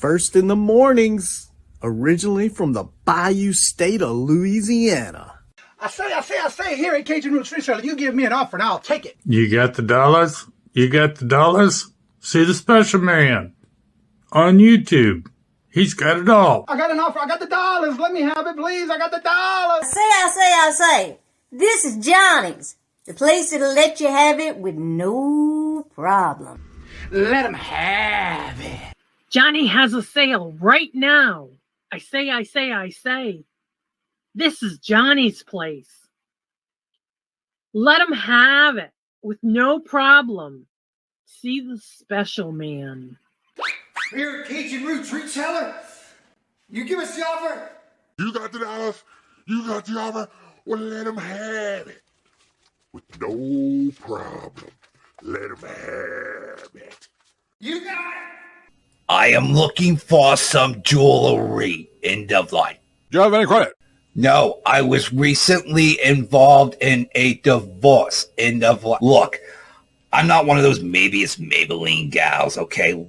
first in the mornings, originally from the Bayou State of Louisiana. I say, here at Cajun Roots Reseller, you give me an offer and I'll take it. You got the dollars? You got the dollars? See the special man on YouTube. He's got it all. I got an offer. I got the dollars. Let me have it, please. I got the dollars. I say. This is Johnny's, the place that'll let you have it with no problem. Let him have it. Johnny has a sale right now. I say. This is Johnny's place. Let him have it with no problem. See the special man. Here at Cajun Roots Reseller, you give us the offer. You got the dollars. You got the offer. Well, let him have it with no problem. Let him have it. You got it. I am looking for some jewelry. End of line. Do you have any credit? No, I was recently involved in a divorce. End of line. Look, I'm not one of those maybe it's Maybelline gals, okay?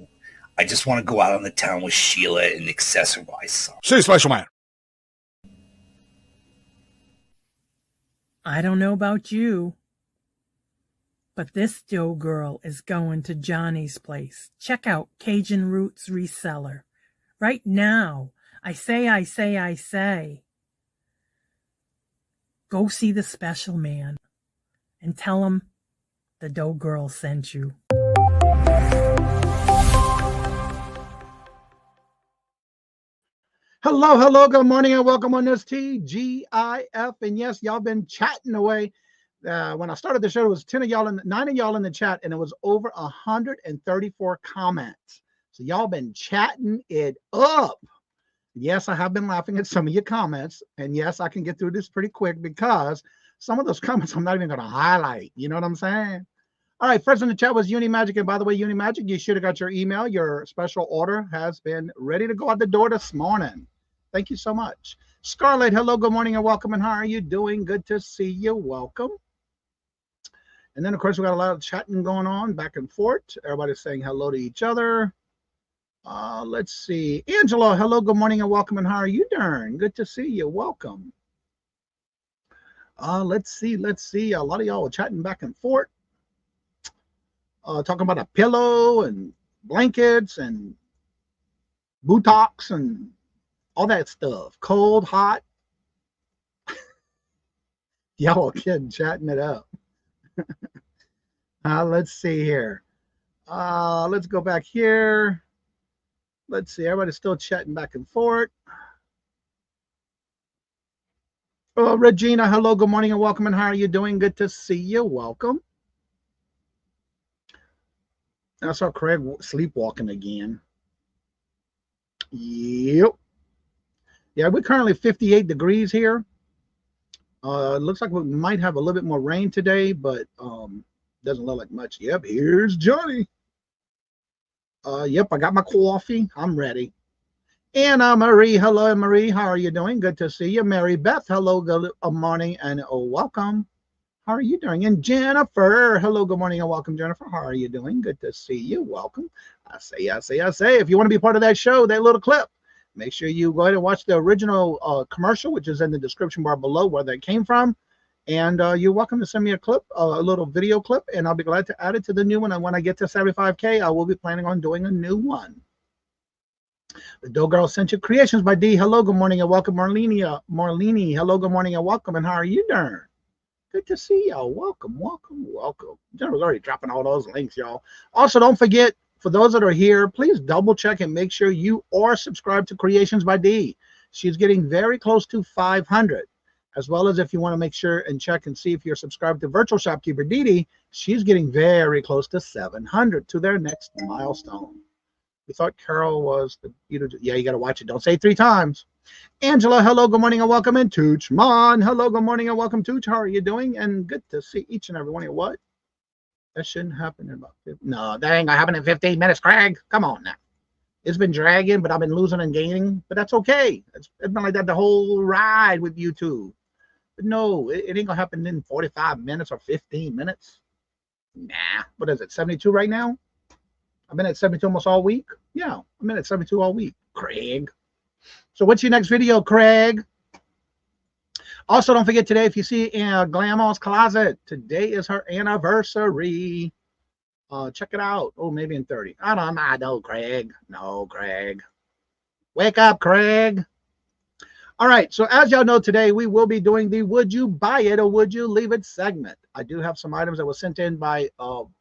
I just want to go out on the town with Sheila and accessorize some. See, special man. I don't know about you, but this Joe girl is going to Johnny's place. Check out Cajun Roots Reseller right now. I say. Go see the special man and tell him the dough girl sent you. Hello, good morning and welcome on this TGIF. And yes, y'all been chatting away. When I started the show, it was 9 of y'all in the chat, and it was over 134 comments. So y'all been chatting it up. Yes, I have been laughing at some of your comments, and yes, I can get through this pretty quick because some of those comments I'm not even going to highlight. You know what I'm saying? All right, first in the chat was Unimagic, and by the way, Unimagic, you should have got your email. Your special order has been ready to go out the door this morning. Thank you so much. Scarlett, hello, good morning, and welcome, and how are you doing? Good to see you. Welcome. And then, of course, we got a lot of chatting going on back and forth. Everybody's saying hello to each other. Let's see. Angela, hello, good morning, and welcome, and how are you doing? Good to see you. Welcome. Let's see. A lot of y'all are chatting back and forth. Talking about a pillow and blankets and buttocks and all that stuff. Cold, hot. Y'all are kidding, chatting it up. Let's see here. Let's go back here. Let's see. Everybody's still chatting back and forth. Regina, hello, good morning, and welcome, and how are you doing? Good to see you. Welcome. I saw Craig sleepwalking again. Yep. Yeah, we're currently 58 degrees here. It looks like we might have a little bit more rain today, but doesn't look like much. Yep, here's Johnny. Yep, I got my coffee. I'm ready. Anna Marie, hello, Marie. How are you doing? Good to see you. Mary Beth, hello, good morning, and welcome. How are you doing? And Jennifer, hello, good morning, and welcome, Jennifer. How are you doing? Good to see you. Welcome. I say. If you want to be part of that show, that little clip, make sure you go ahead and watch the original commercial, which is in the description bar below where that came from. And you're welcome to send me a clip, a little video clip, and I'll be glad to add it to the new one. And when I get to 75K, I will be planning on doing a new one. The Dough Girl sent you Creations by D. Hello, good morning, and welcome, Marlene. Hello, good morning, and welcome. And how are you doing? Good to see y'all. Welcome. Jennifer's already dropping all those links, y'all. Also, don't forget, for those that are here, please double check and make sure you are subscribed to Creations by D. She's getting very close to 500. As well as if you want to make sure and check and see if you're subscribed to Virtual Shopkeeper Didi, she's getting very close to 700 to their next milestone. We thought Carol was the, yeah, you got to watch it. Don't say it 3 times. Angela, hello, good morning, and welcome. And Tooch Mon, hello, good morning, and welcome. Tooch, how are you doing? And good to see each and every one of you. What? That shouldn't happen in about 15. No, that ain't gonna happen in 15 minutes, Craig. Come on now. It's been dragging, but I've been losing and gaining. But that's okay. It's been like that the whole ride with YouTube. But no, it ain't gonna happen in 45 minutes or 15 minutes. Nah. What is it? 72 right now? I've been at 72 almost all week. Yeah, I'm in at 72 all week. Craig. So what's your next video, Craig? Also, don't forget today, if you see in Grandma's closet, today is her anniversary. Check it out. Oh, maybe in 30. I don't know, Craig. No, Craig. Wake up, Craig. All right. So as y'all know, today we will be doing the Would You Buy It or Would You Leave It segment. I do have some items that were sent in by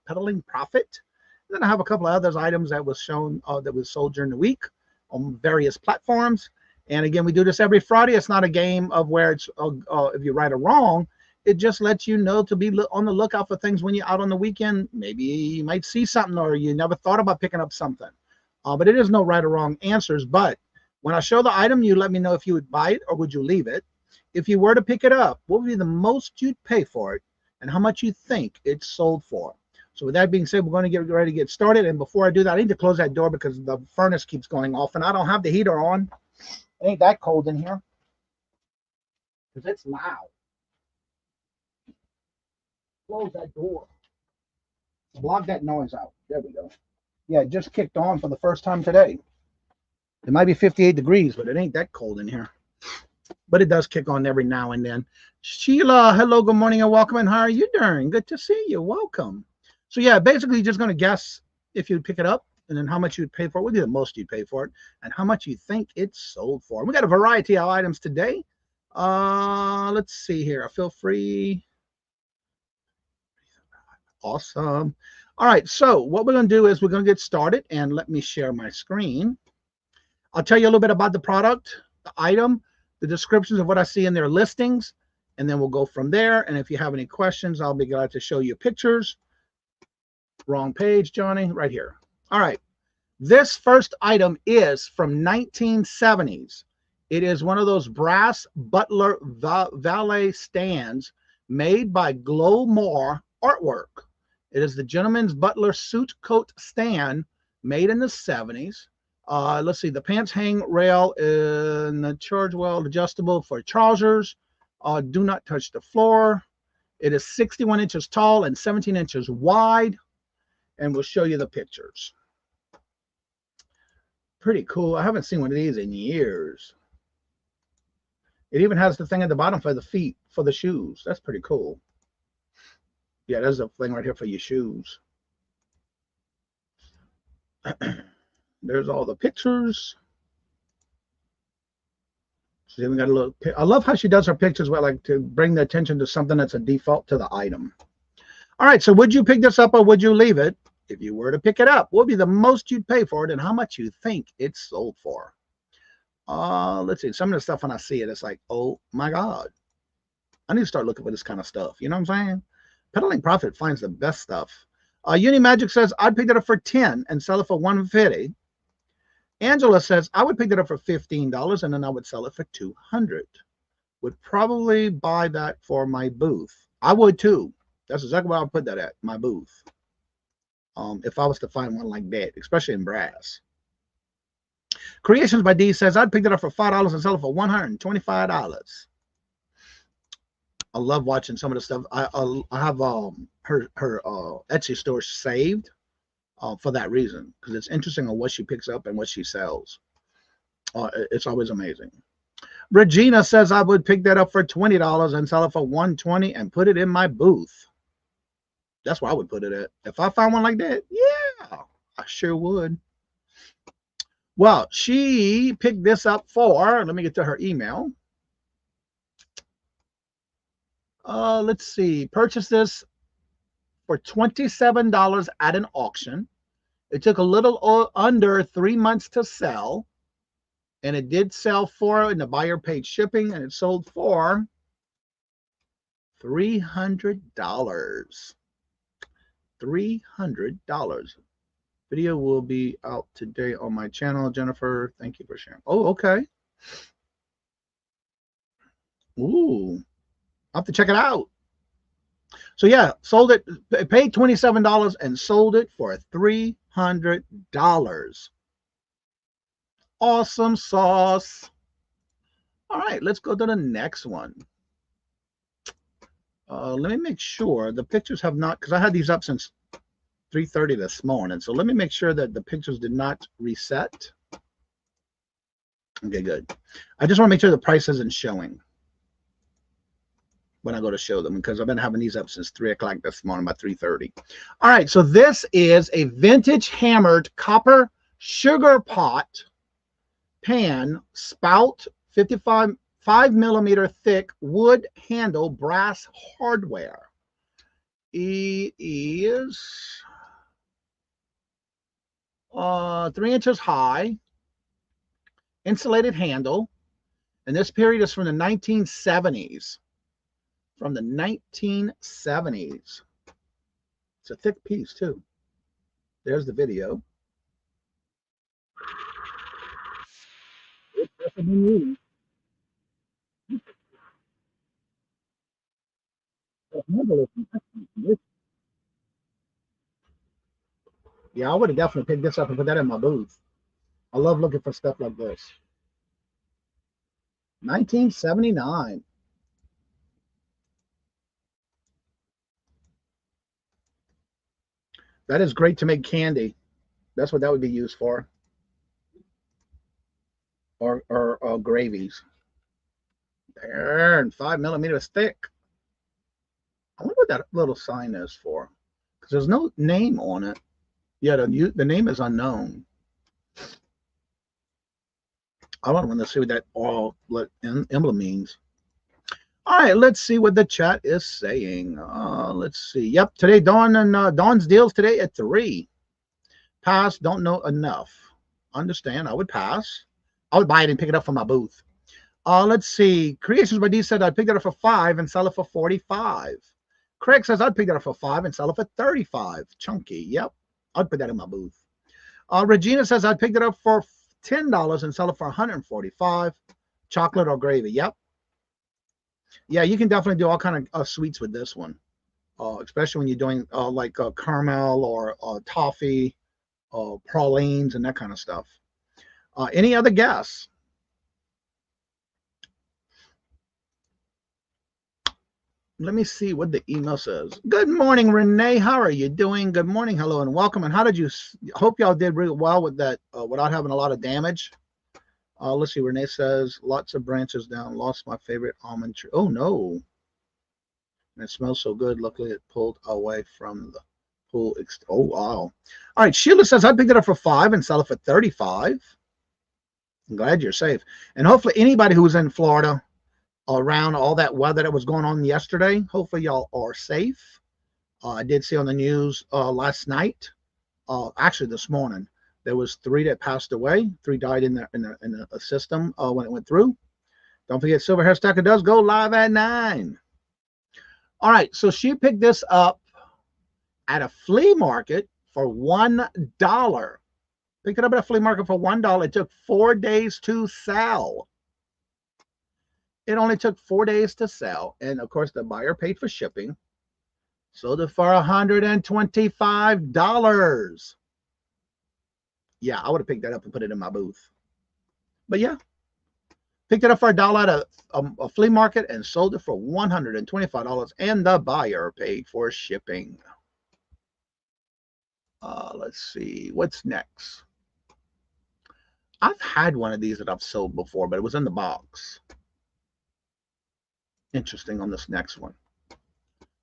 Peddling Profit. And then I have a couple of other items that was shown that was sold during the week on various platforms. And again, we do this every Friday. It's not a game of where it's if you're right or wrong. It just lets you know to be on the lookout for things when you're out on the weekend. Maybe you might see something or you never thought about picking up something. But it is no right or wrong answers. But when I show the item, you let me know if you would buy it or would you leave it. If you were to pick it up, what would be the most you'd pay for it and how much you think it's sold for? So with that being said, we're going to get ready to get started. And before I do that, I need to close that door because the furnace keeps going off and I don't have the heater on. It ain't that cold in here because it's loud. Close that door. Block that noise out. There we go. Yeah, it just kicked on for the first time today. It might be 58 degrees, but it ain't that cold in here. But it does kick on every now and then. Sheila, hello, good morning and welcome. And how are you doing? Good to see you. Welcome. So yeah, basically you're just going to guess if you'd pick it up and then how much you'd pay for it. What would be the most you'd pay for it and how much you think it's sold for. We got a variety of items today. Let's see here. Feel free. Awesome. All right, so what we're going to do is we're going to get started and let me share my screen. I'll tell you a little bit about the product, the item, the descriptions of what I see in their listings, and then we'll go from there. And if you have any questions, I'll be glad to show you pictures. Wrong page, Johnny, right here. All right, this first item is from 1970s. It is one of those brass butler valet stands made by Glowmore Artwork. It is the gentleman's butler suit coat stand made in the 70s. Let's see, the pants hang rail in the charge well adjustable for trousers. Do not touch the floor. It is 61 inches tall and 17 inches wide. And we'll show you the pictures. Pretty cool. I haven't seen one of these in years. It even has the thing at the bottom for the feet, for the shoes. That's pretty cool. Yeah, there's a thing right here for your shoes. There's all the pictures. So then we got a little. I love how she does her pictures well, like to bring the attention to something that's a default to the item. All right, so would you pick this up or would you leave it? If you were to pick it up, what would be the most you'd pay for it and how much you think it's sold for? Let's see. Some of the stuff when I see it, it's like, oh my God. I need to start looking for this kind of stuff. You know what I'm saying? Peddling Profit finds the best stuff. Unimagic says, I'd pick it up for $10 and sell it for $150. Angela says, I would pick it up for $15 and then I would sell it for $200. Would probably buy that for my booth. I would too. That's exactly where I would put that at, my booth. If I was to find one like that, especially in brass. Creations by D says, I'd pick it up for $5 and sell it for $125. I love watching some of the stuff. I have her Etsy store saved for that reason, because it's interesting on what she picks up and what she sells. It's always amazing. Regina says I would pick that up for $20 and sell it for $120 and put it in my booth. That's where I would put it at. If I found one like that, yeah, I sure would. Well, she picked this up for, let me get to her email. Let's see, purchased this for $27 at an auction. It took a little under 3 months to sell, and it did sell for, and the buyer paid shipping, and it sold for $300. $300. Video will be out today on my channel, Jennifer. Thank you for sharing. Oh, okay. Ooh, I'll have to check it out. So yeah, sold it, paid $27 and sold it for $300. Awesome sauce. All right, let's go to the next one. Let me make sure the pictures have not, because I had these up since 3:30 this morning. So let me make sure that the pictures did not reset. Okay, good. I just want to make sure the price isn't showing when I go to show them, because I've been having these up since 3 o'clock this morning, by 3:30. All right, so this is a vintage hammered copper sugar pot pan spout, 5 millimeter thick wood handle, brass hardware. It is 3 inches high, insulated handle, and this period is from the 1970s. From the 1970s. It's a thick piece too. There's the video. Yeah, I would have definitely picked this up and put that in my booth. I love looking for stuff like this. 1979. That is great to make candy. That's what that would be used for. Or gravies. There, and 5 millimeters thick. I wonder what that little sign is for, because there's no name on it. Yeah, the name is unknown. I don't want to see what that emblem means. All right, let's see what the chat is saying. Let's see. Yep, today Dawn's deals today at 3. Pass, don't know enough. Understand, I would pass. I would buy it and pick it up from my booth. Let's see. Creations by D said I'd pick it up for 5 and sell it for 45. Craig says I'd pick it up for 5 and sell it for 35. Chunky. Yep, I'd put that in my booth. Regina says I'd pick it up for $10 and sell it for 145. Chocolate or gravy. Yep. Yeah, you can definitely do all kind of sweets with this one, especially when you're doing like caramel or toffee, pralines, and that kind of stuff. Any other guess? Let me see what the email says. Good morning, Renee. How are you doing? Good morning, hello, and welcome. And how did you? Hope y'all did really well with that without having a lot of damage. Let's see. Renee says lots of branches down. Lost my favorite almond tree. Oh no! And it smells so good. Luckily, it pulled away from the pool. Oh wow! All right. Sheila says I picked it up for 5 and sell it for 35. I'm glad you're safe. And hopefully, anybody who's in Florida, around all that weather that was going on yesterday, hopefully y'all are safe. I did see on the news last night, actually this morning, there was 3 that passed away. 3 died in the system when it went through. Don't forget, Silver Hair Stacker does go live at 9. All right, so she picked this up at a flea market for $1. Picked it up at a flea market for $1. It took 4 days to sell. It only took 4 days to sell. And of course, the buyer paid for shipping. Sold it for $125. Yeah, I would have picked that up and put it in my booth. But yeah, picked it up for $1 at a flea market and sold it for $125. And the buyer paid for shipping. Let's see. What's next? I've had one of these that I've sold before, but it was in the box. Interesting on this next one.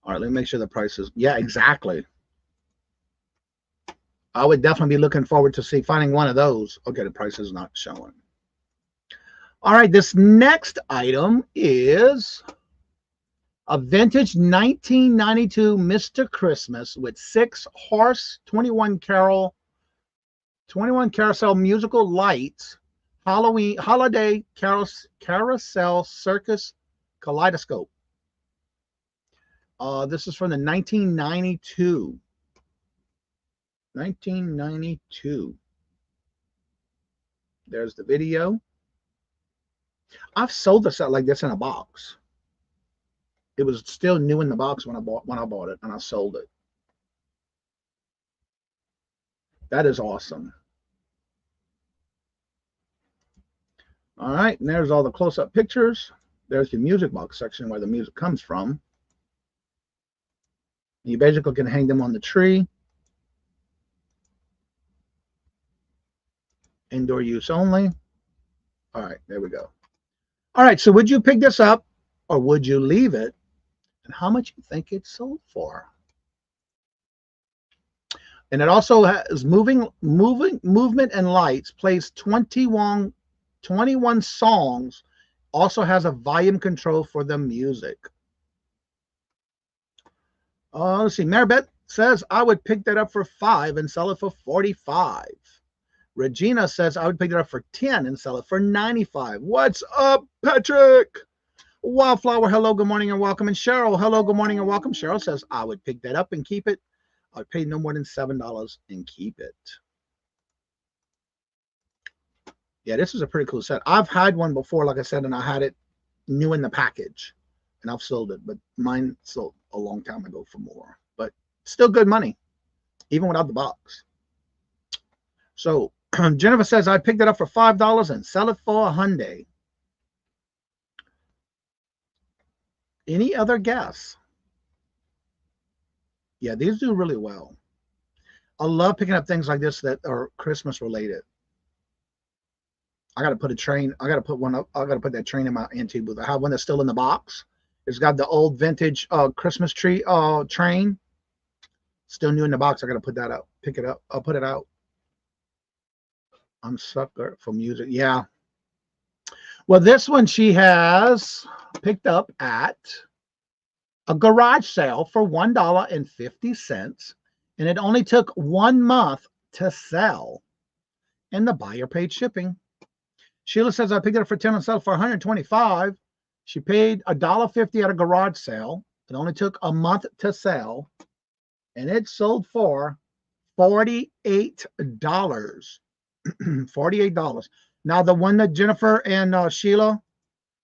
All right, let me make sure the price is. Yeah, exactly. I would definitely be looking forward to finding one of those. Okay, the price is not showing. All right, this next item is a vintage 1992 Mr. Christmas with 6-horse 21 carousel musical lights, holiday carousel circus kaleidoscope. This is from the 1992. 1992. There's the video. I've sold a set like this in a box. It was still new in the box when I bought it, and I sold it. That is awesome. All right, and there's all the close-up pictures. There's the music box section where the music comes from. You basically can hang them on the tree. Indoor use only. All right, there we go. All right, so would you pick this up or would you leave it? And how much you think it sold for? And it also has movement and lights, plays 21 songs, also has a volume control for the music. Let's see, Maribeth says, I would pick that up for $5 and sell it for $45. Regina says, I would pick it up for $10 and sell it for $95. What's up, Patrick? Wildflower, hello, good morning and welcome. And Cheryl, hello, good morning and welcome. Cheryl says, I would pick that up and keep it. I would pay no more than $7 and keep it. Yeah, this is a pretty cool set. I've had one before, like I said, and I had it new in the package. And I've sold it, but mine sold a long time ago for more. But still good money, even without the box. So Jennifer says, I picked it up for $5 and sell it for $100. Any other guess? Yeah, these do really well. I love picking up things like this that are Christmas related. I got to put a train. I got to put one up. I got to put that train in my antique booth. I have one that's still in the box. It's got the old vintage Christmas tree train. Still new in the box. I got to put that out. Pick it up. I'll put it out. I'm sucker for music. Yeah. Well, this one she has picked up at a garage sale for $1.50. And it only took 1 month to sell. And the buyer paid shipping. Sheila says, I picked it up for $10 and sold for $125. She paid $1.50 at a garage sale. It only took a month to sell. And it sold for $48. $48. Now, the one that Jennifer and Sheila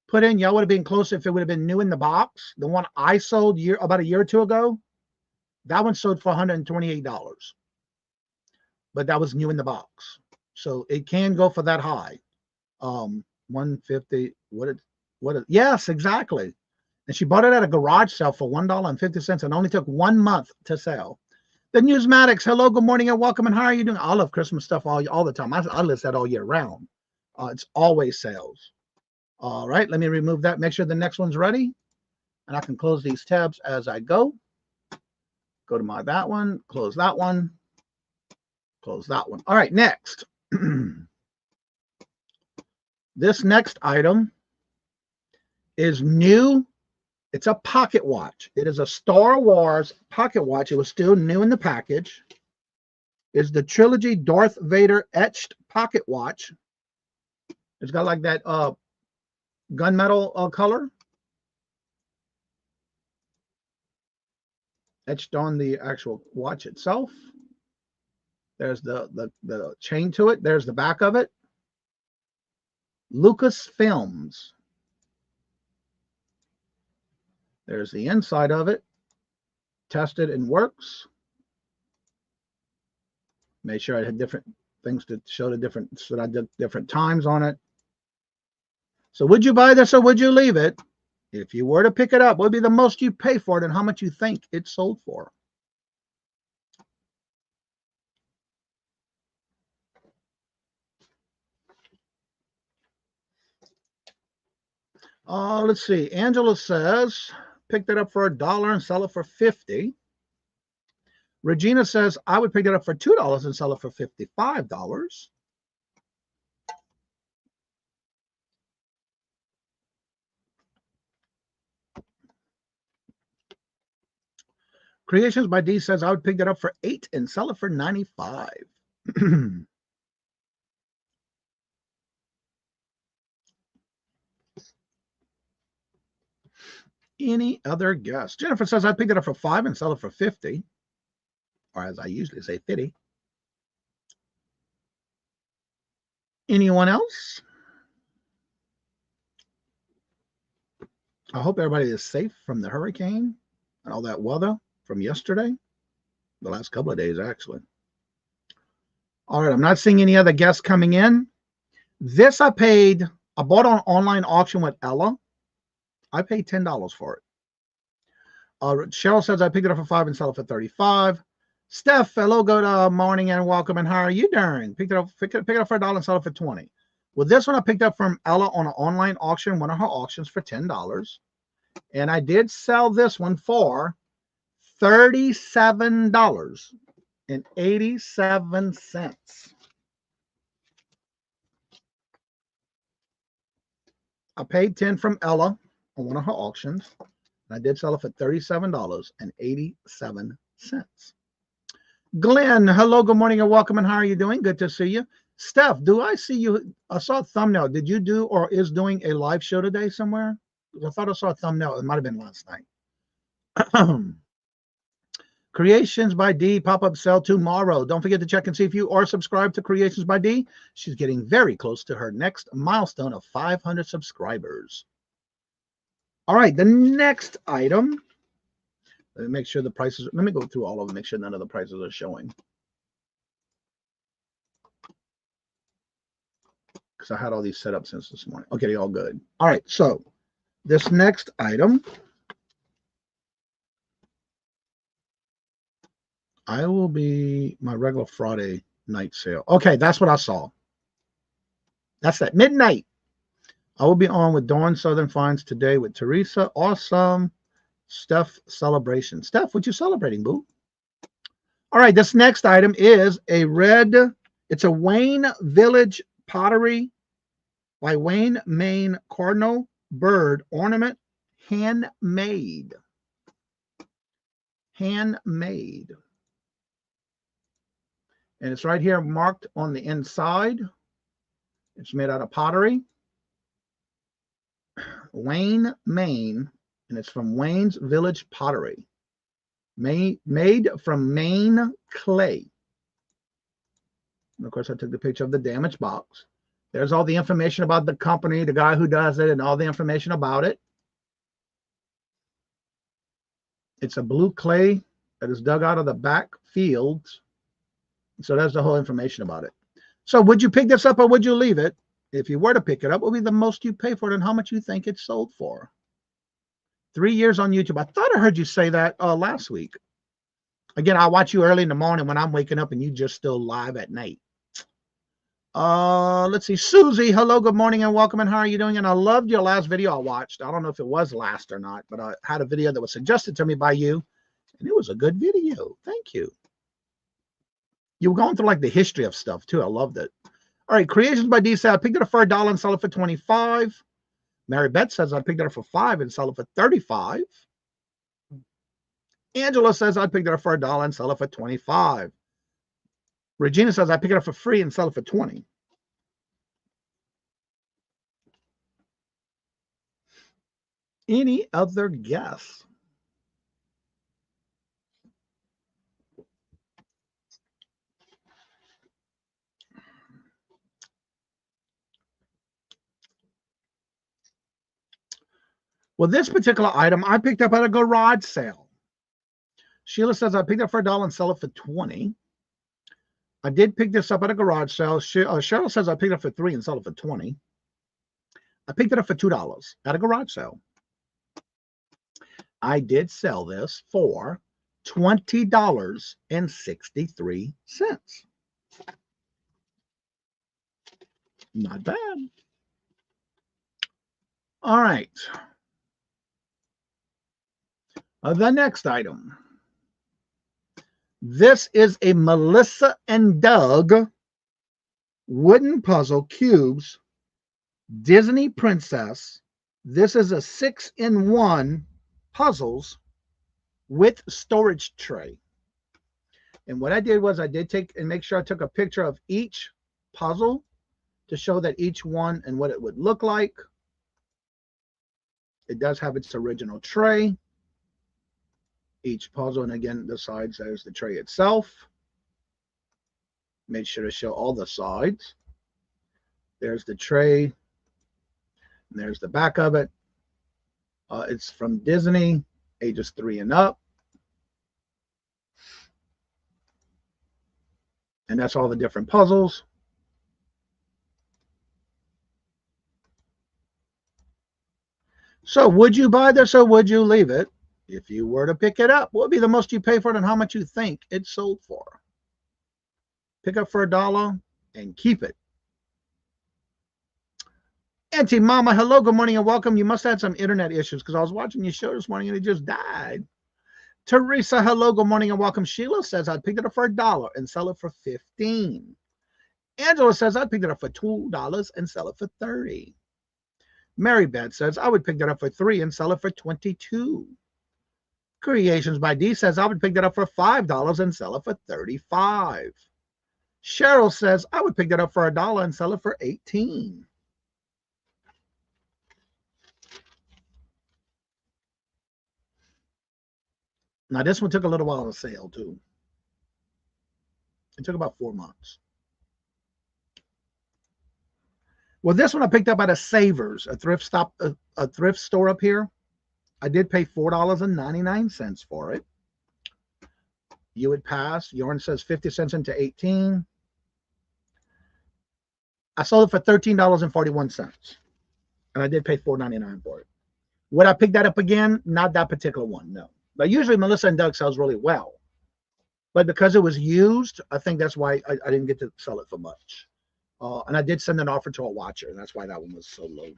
put in, y'all would have been closer if it would have been new in the box. The one I sold about a year or two ago, that one sold for $128. But that was new in the box. So it can go for that high. 150. Yes, exactly. And she bought it at a garage sale for $1.50 and only took 1 month to sell. The Newsmatics, hello, good morning and welcome. And how are you doing? I love Christmas stuff all the time. I list that all year round. It's always sales. All right, let me remove that. Make sure the next one's ready. And I can close these tabs as I go. Go to that one, close that one, close that one. All right, next. This next item is new. It's a pocket watch. It is a Star Wars pocket watch. It was still new in the package. It's the Trilogy Darth Vader etched pocket watch. It's got like that gunmetal color etched on the actual watch itself. There's the chain to it. There's the back of it. Lucasfilms. There's the inside of it. Tested and works. Made sure I had different things to show the different, so I did different times on it. So would you buy this or would you leave it? If you were to pick it up, what would be the most you pay for it and how much you think it sold for? Let's see. Angela says, pick that up for $1 and sell it for $50. Regina says, I would pick it up for $2 and sell it for $55. Creations by D says, I would pick that up for $8 and sell it for $95. Any other guess? Jennifer says, I'd pick it up for $5 and sell it for $50. Or as I usually say, $50. Anyone else? I hope everybody is safe from the hurricane and all that weather from yesterday. The last couple of days, actually. All right, I'm not seeing any other guests coming in. This I bought on online auction with Ella. I paid $10 for it. Cheryl says I picked it up for $5 and sell it for $35. Steph, hello, good morning and welcome. And how are you doing? Pick it up for $1 and sell it for 20. Well, this one I picked up from Ella on an online auction, one of her auctions, for $10. And I did sell this one for $37.87. I paid 10 from Ella on one of her auctions. And I did sell it for $37.87. Glenn, hello, good morning and welcome. And how are you doing? Good to see you. Steph, do I see you? I saw a thumbnail. Did you do or is doing a live show today somewhere? I thought I saw a thumbnail. It might have been last night. Creations by D pop-up sale tomorrow. Don't forget to check and see if you are subscribed to Creations by D. She's getting very close to her next milestone of 500 subscribers. All right, the next item. Let me make sure the prices. Let me go through all of them, make sure none of the prices are showing. Because I had all these set up since this morning. Okay, they're all good. All right, so this next item, I will be my regular Friday night sale. Okay, that's what I saw. That's at midnight. I will be on with Dawn Southern Finds today with Teresa. Awesome. Steph celebration. Steph, what you celebrating, boo? All right, this next item is a red, it's a Wayne Village pottery by Wayne, Maine cardinal bird ornament, handmade. Handmade. And it's right here marked on the inside. It's made out of pottery. Wayne, Maine. And it's from Wayne's Village Pottery. Made from Maine clay. And of course, I took the picture of the damaged box. There's all the information about the company, the guy who does it, and all the information about it. It's a blue clay that is dug out of the back fields. So that's the whole information about it. So would you pick this up or would you leave it? If you were to pick it up, what would be the most you pay for it and how much you think it's sold for? 3 years on YouTube. I thought I heard you say that last week. Again, I watch you early in the morning when I'm waking up and you just still live at night. Let's see. Susie, hello, good morning and welcome. And how are you doing? And I loved your last video I watched. I don't know if it was last or not, but I had a video that was suggested to me by you. And it was a good video. Thank you. You were going through like the history of stuff too. I loved it. All right. Creations by D said I picked it up for $1 and sell it for 25. Mary Beth says I picked it up for $5 and sell it for 35. Angela says I picked it up for $1 and sell it for 25. Regina says I picked it up for free and sell it for 20. Any other guess? Well, this particular item I picked up at a garage sale. Sheila says I picked it up for $1 and sell it for 20. I did pick this up at a garage sale. Cheryl says I picked it up for $3 and sell it for 20. I picked it up for $2 at a garage sale. I did sell this for $20.63. Not bad. All right. The next item. This is a Melissa and Doug wooden puzzle cubes Disney Princess. This is a 6-in-1 puzzles with storage tray. And what I did was I did take and make sure I took a picture of each puzzle to show that each one and what it would look like. It does have its original tray. Each puzzle, and again, the sides, there's the tray itself. Made sure to show all the sides. There's the tray. And there's the back of it. It's from Disney, ages 3 and up. And that's all the different puzzles. So would you buy this or would you leave it? If you were to pick it up, what would be the most you pay for it and how much you think it sold for? Pick up for $1 and keep it. Auntie Mama, hello, good morning and welcome. You must have had some internet issues because I was watching your show this morning and it just died. Teresa, hello, good morning and welcome. Sheila says I'd pick it up for $1 and sell it for $15. Angela says I'd pick it up for $2 and sell it for $30. Mary Beth says I would pick it up for $3 and sell it for $22. Creations by D says I would pick it up for $5 and sell it for $35. Cheryl says I would pick it up for $1 and sell it for $18. Now, this one took a little while to sell, too. It took about 4 months. Well, this one I picked up at a Savers, a thrift store up here. I did pay $4.99 for it. You would pass. Yarn says 50 cents into 18. I sold it for $13.41. And I did pay $4.99 for it. Would I pick that up again? Not that particular one, no. But usually Melissa and Doug sells really well. But because it was used, I think that's why I didn't get to sell it for much. And I did send an offer to a watcher, and that's why that one was so low.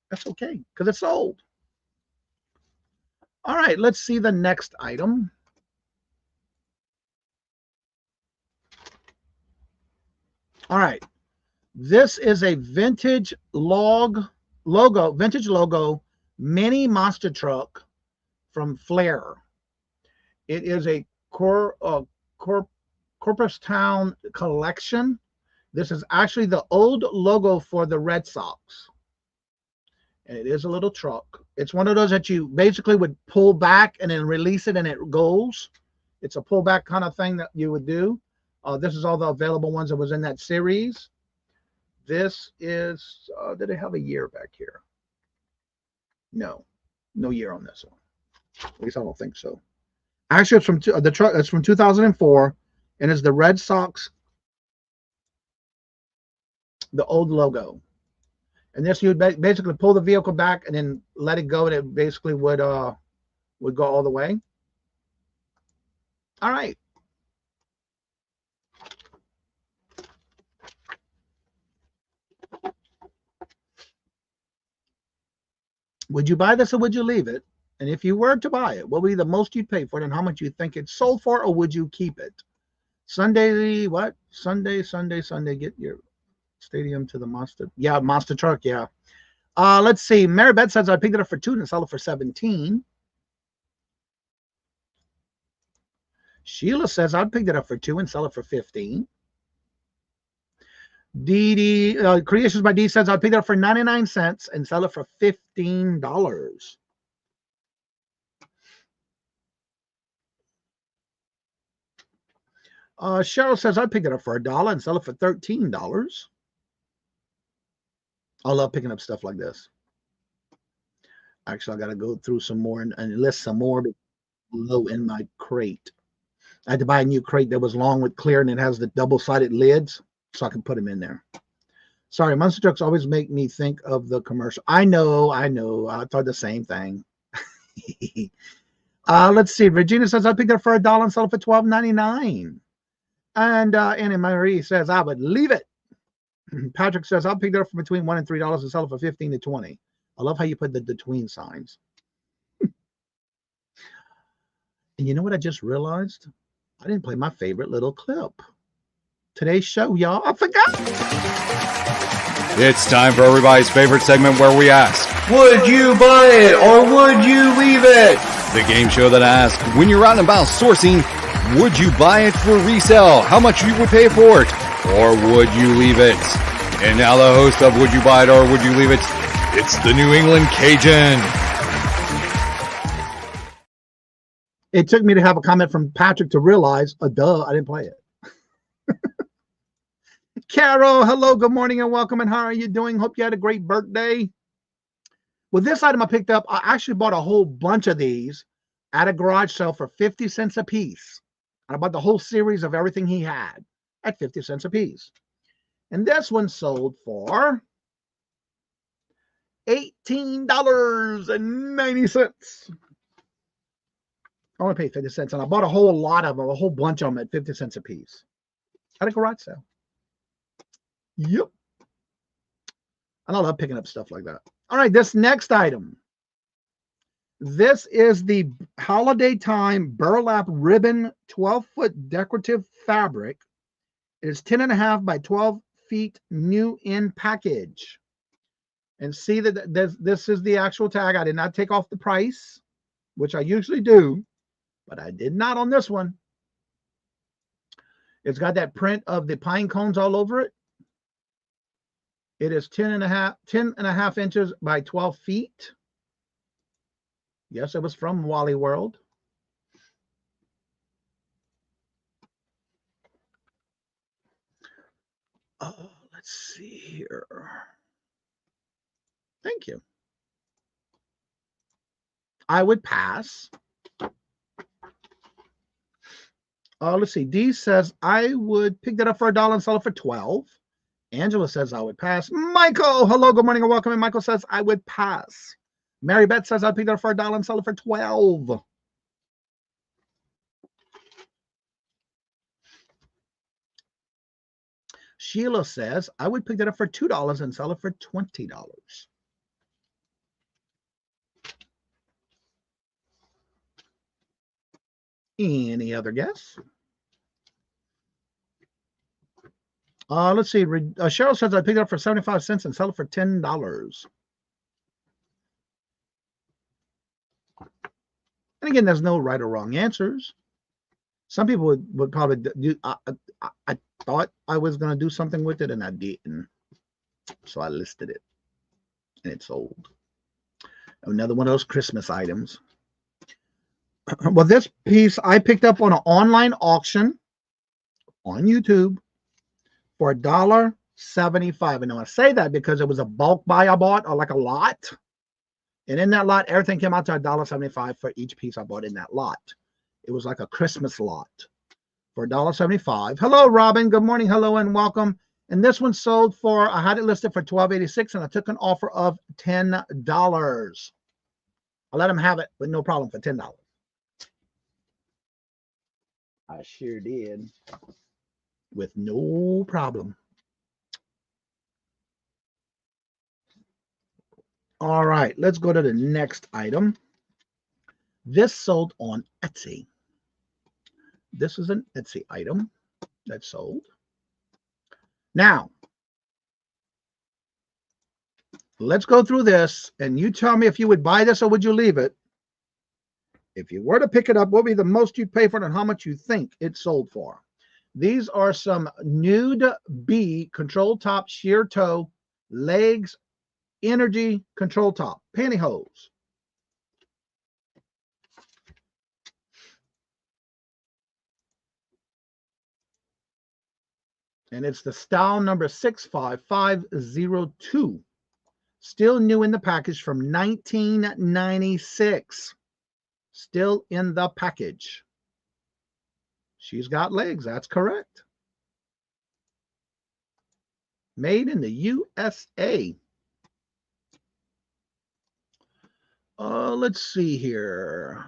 That's okay, because it's sold. All right, let's see the next item. All right. This is a vintage logo mini monster truck from Flair. It is a Cooperstown collection. This is actually the old logo for the Red Sox. And it is a little truck. It's one of those that you basically would pull back and then release it and it goes. It's a pullback kind of thing that you would do. This is all the available ones that was in that series. This is, did it have a year back here? No year on this one. At least I don't think so. Actually, it's from the truck. It's from 2004, and it's the Red Sox, the old logo. And this, you would basically pull the vehicle back and then let it go, and it basically would go all the way. All right. Would you buy this or would you leave it? And if you were to buy it, what would be the most you'd pay for it and how much you think it sold for, or would you keep it? Sunday, what? Sunday, get your stadium to the monster. Yeah, monster truck, yeah. Let's see. Mary Beth says I'd pick it up for $2 and sell it for $17. Sheila says I'd pick it up for $2 and sell it for $15. Creations by D says I'd pick it up for 99 cents and sell it for $15. Cheryl says I'd pick it up for $1 and sell it for $13. I love picking up stuff like this. Actually, I got to go through some more and list some more below in my crate. I had to buy a new crate that was long with clear and it has the double-sided lids so I can put them in there. Sorry, monster trucks always make me think of the commercial. I know. I thought the same thing. Let's see. Regina says I picked it up for $1 and sell it for $12.99. And Annie Marie says I would leave it. Patrick says I'll pick it up for between $1 and $3 and sell it for $15 to $20. I love how you put the between signs. And you know what I just realized? I didn't play my favorite little clip. Today's show, y'all. I forgot. It's time for everybody's favorite segment where we ask, Would you buy it or would you leave it? the game show that asks, when you're out and about sourcing, would you buy it for resale? How much you would pay for it? Or would you leave it? And now the host of Would You Buy It or Would You Leave It? It's the New England Cajun. It took me to have a comment from Patrick to realize, duh, I didn't play it. Carol, hello, good morning and welcome. And how are you doing? Hope you had a great birthday. Well, this item I picked up, I actually bought a whole bunch of these at a garage sale for 50 cents a piece. I bought the whole series of everything he had at 50 cents a piece. And this one sold for $18.90. I only paid 50 cents, and I bought a whole lot of them, a whole bunch of them at 50 cents a piece at a garage sale. Yep. And I love picking up stuff like that. All right, this next item. This is the holiday time burlap ribbon 12-foot decorative fabric. It is 10.5 by 12 feet new in package. And see that this is the actual tag. I did not take off the price, which I usually do, but I did not on this one. It's got that print of the pine cones all over it. It is 10.5 inches by 12 feet. Yes, it was from Wally World. Let's see here. Thank you. I would pass. Let's see. Dee says I would pick that up for $1 and sell it for 12. Angela says I would pass. Michael, hello, good morning and welcome. And Michael says I would pass. Mary Beth says I'd pick that up for $1 and sell it for 12. Sheila says I would pick that up for $2 and sell it for $20. Any other guess? Let's see. Cheryl says I picked it up for 75 cents and sell it for $10. And again, there's no right or wrong answers. Some people would probably do. I thought I was going to do something with it, and I didn't. So I listed it, and it sold. Another one of those Christmas items. Well, this piece I picked up on an online auction on YouTube for $1.75. And I say that because it was a bulk buy I bought, or like a lot. And in that lot, everything came out to $1.75 for each piece I bought in that lot. It was like a Christmas lot for $1.75. Hello, Robin. Good morning. Hello and welcome. And this one sold for, I had it listed for $12.86, and I took an offer of $10. I let him have it with no problem for $10. I sure did. With no problem. All right, let's go to the next item. This sold on Etsy. This is an Etsy item that sold. Now, let's go through this, and you tell me if you would buy this or would you leave it. If you were to pick it up, what would be the most you'd pay for it and how much you think it sold for? These are some Nude B control top, sheer toe, legs, energy control top, pantyhose. And it's the style number 65502. Still new in the package from 1996. Still in the package. She's got legs. That's correct. Made in the USA. Let's see here.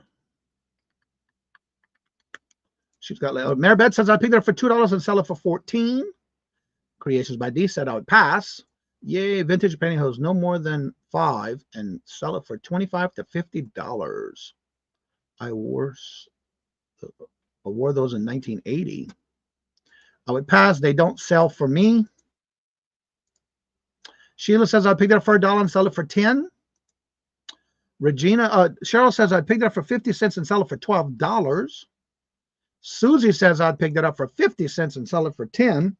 She's got legs. Maribeth says I picked it up for $2 and sell it for $14. Creations by D said I would pass. Yay, vintage pantyhose, no more than 5, and sell it for $25 to $50. I wore those in 1980. I would pass. They don't sell for me. Sheila says I picked it up for $1 and sell it for 10. Cheryl says I picked it up for 50 cents and sell it for $12. Susie says I'd pick it up for 50 cents and sell it for 10.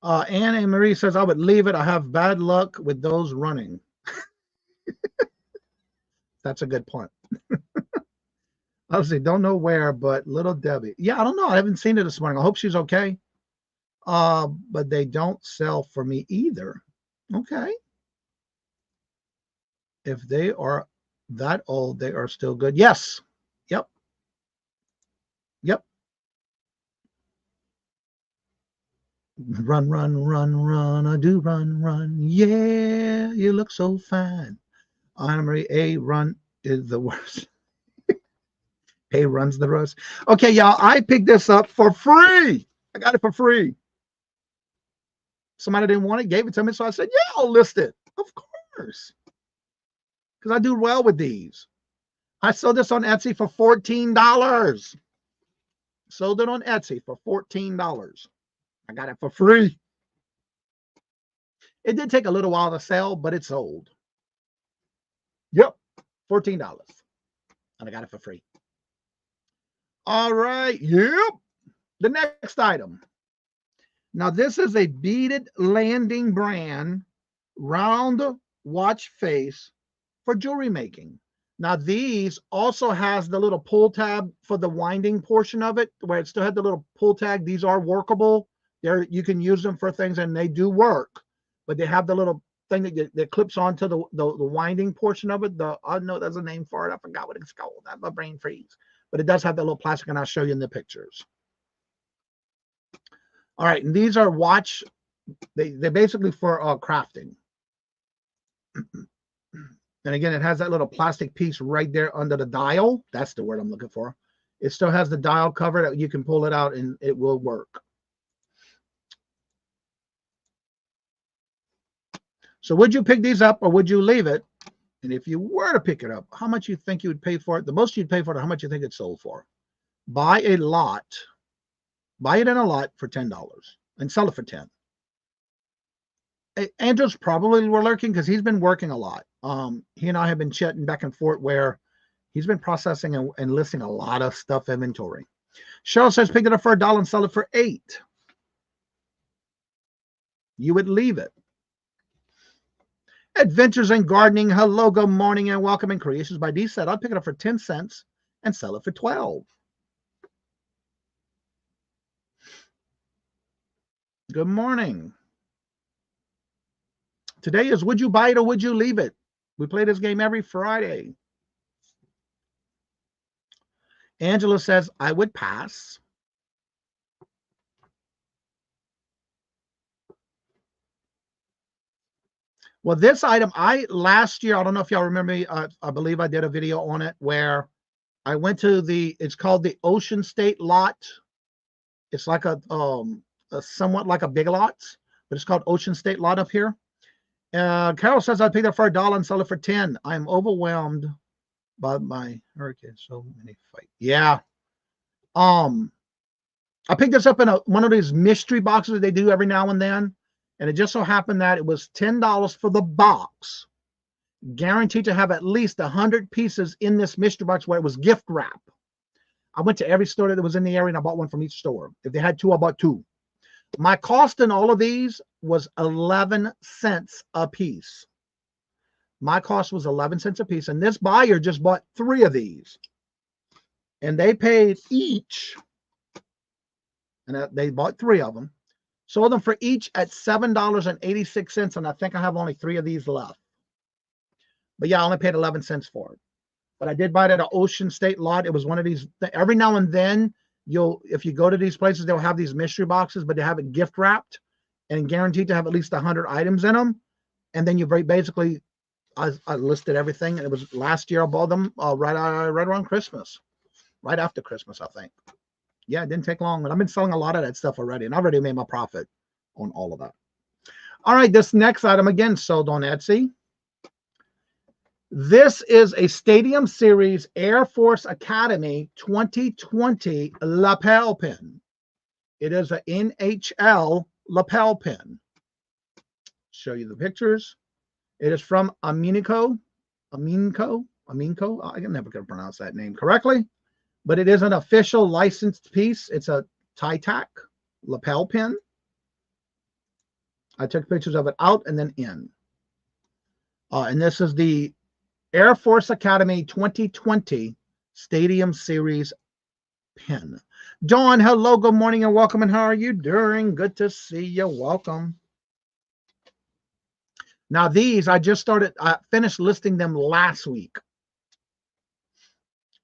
Anna Marie says I would leave it. I have bad luck with those running. That's a good point. Obviously, don't know where, but Little Debbie. Yeah, I don't know. I haven't seen it this morning. I hope she's okay. But they don't sell for me either. Okay. If they are that old, they are still good. Yes. Yep. Yep. Run, run, run, run, I do run, run. Yeah, you look so fine. Anna Marie, A run is the worst. A runs the roast. Okay, y'all, I picked this up for free. I got it for free. Somebody didn't want it, gave it to me, so I said, yeah, I'll list it. Of course. Because I do well with these. I sold this on Etsy for $14. Sold it on Etsy for $14. I got it for free. It did take a little while to sell, but it sold. Yep, $14. And I got it for free. All right, yep. The next item. Now, this is a beaded landing brand round watch face for jewelry making. Now, these also has the little pull tab for the winding portion of it, where it still had the little pull tag. These are workable. You can use them for things, and they do work. But they have the little thing that clips onto the winding portion of it. I know there's a name for it. I forgot what it's called. I have a brain freeze. But it does have that little plastic, and I'll show you in the pictures. All right, and these are watch. They're basically for crafting. And again, it has that little plastic piece right there under the dial. That's the word I'm looking for. It still has the dial cover that you can pull it out and it will work. So would you pick these up or would you leave it? And if you were to pick it up, how much you think you would pay for it? The most you'd pay for it, how much you think it's sold for? Buy a lot. Buy it in a lot for $10 and sell it for $10. Andrew's probably lurking because he's been working a lot. He and I have been chatting back and forth where he's been processing and listing a lot of stuff inventory. Cheryl says pick it up for $1 and sell it for $8. You would leave it. Adventures in Gardening. Hello, good morning and welcome. In Creations by D said I'll pick it up for 10 cents and sell it for 12. Good morning. Today is would you buy it or would you leave it? We play this game every Friday. Angela says, I would pass. Well, this item, last year, I don't know if y'all remember me, I believe I did a video on it where I went to it's called the Ocean State lot. It's like a somewhat like a Big Lots, but it's called Ocean State lot up here. Carol says I'd pick it up for $1 and sell it for 10. I'm overwhelmed by my hurricane. So many fights. Yeah. I picked this up in one of these mystery boxes that they do every now and then. And it just so happened that it was $10 for the box, guaranteed to have at least 100 pieces in this mystery box where it was gift wrap. I went to every store that was in the area and I bought one from each store. If they had two, I bought two. My cost in all of these was 11 cents a piece. My cost was 11 cents a piece. And this buyer just bought 3 of these. And they paid each, and they bought 3 of them. Sold them for each at $7.86. And I think I have only 3 of these left. But yeah, I only paid 11 cents for it. But I did buy it at an Ocean State lot. It was one of these, every now and then, if you go to these places, they'll have these mystery boxes, but they have it gift wrapped and guaranteed to have at least 100 items in them. And then you basically, I listed everything. And it was last year I bought them right around Christmas, right after Christmas, I think. Yeah, it didn't take long. And I've been selling a lot of that stuff already. And I already made my profit on all of that. All right, this next item, again, sold on Etsy. This is a Stadium Series Air Force Academy 2020 lapel pin. It is an NHL lapel pin. Show you the pictures. It is from Aminco. I can never pronounce that name correctly, but it is an official licensed piece. It's a tie-tack lapel pin. I took pictures of it out and then in. And this is the Air Force Academy 2020 Stadium Series pin. Dawn, hello, good morning and welcome. And how are you doing? Good to see you. Welcome. Now these, I finished listing them last week.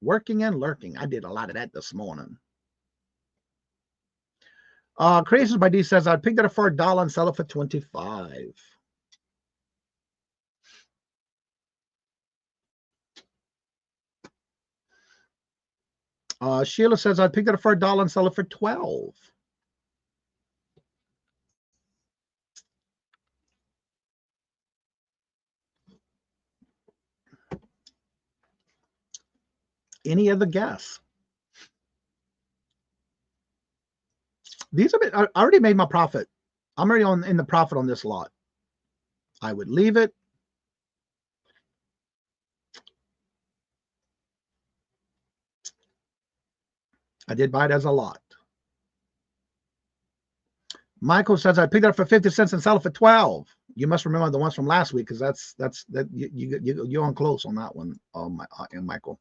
Working and lurking. I did a lot of that this morning. Creations by D says, I'd pick that up for $1 and sell it for 25. Sheila says, I'd pick that up for $1 and sell it for 12. Any other guess? These have been, I already made my profit. I'm already in the profit on this lot. I would leave it. I did buy it as a lot. Michael says I picked it up for 50 cents and sell it for 12. You must remember the ones from last week because you're on close on that one, Michael.